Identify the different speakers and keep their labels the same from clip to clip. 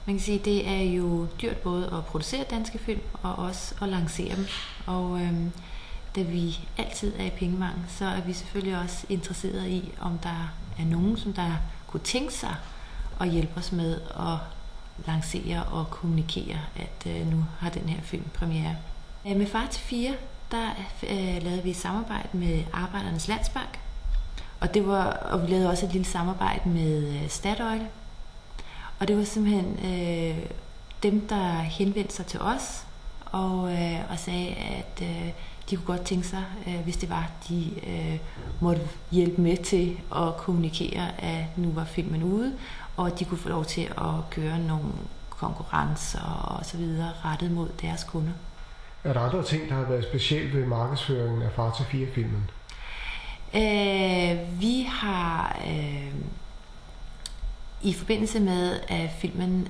Speaker 1: Man kan sige, det er jo dyrt både at producere danske film og også at lancere dem. Og da vi altid er i pengemangel, så er vi selvfølgelig også interesseret i, om der er nogen, som der kunne tænke sig at hjælpe os med at lancere og kommunikere, at nu har den her film premiere. Med Far til 4, der lavede vi et samarbejde med Arbejdernes Landsbank, og vi lavede også et lille samarbejde med Statoil. Og det var simpelthen dem, der henvendte sig til os og sagde, at de kunne godt tænke sig, hvis det var, de måtte hjælpe med til at kommunikere, at nu var filmen ude, og at de kunne få lov til at køre nogle konkurrencer og så videre rettet mod deres kunder.
Speaker 2: Er der andre ting, der har været specielt ved markedsføringen af Far til 4-filmen?
Speaker 1: Vi har i forbindelse med, at filmen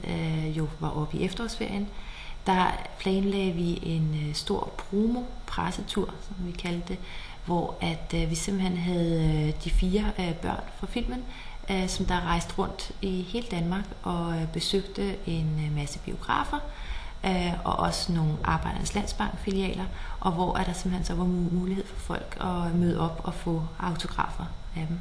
Speaker 1: jo var oppe i efterårsferien, der planlagde vi en stor promo-pressetur, som vi kaldte det, hvor at vi simpelthen havde de 4 børn fra filmen, som der rejste rundt i hele Danmark og besøgte en masse biografer, og også nogle Arbejdernes Landsbank-filialer, og hvor der simpelthen så var mulighed for folk at møde op og få autografer af dem.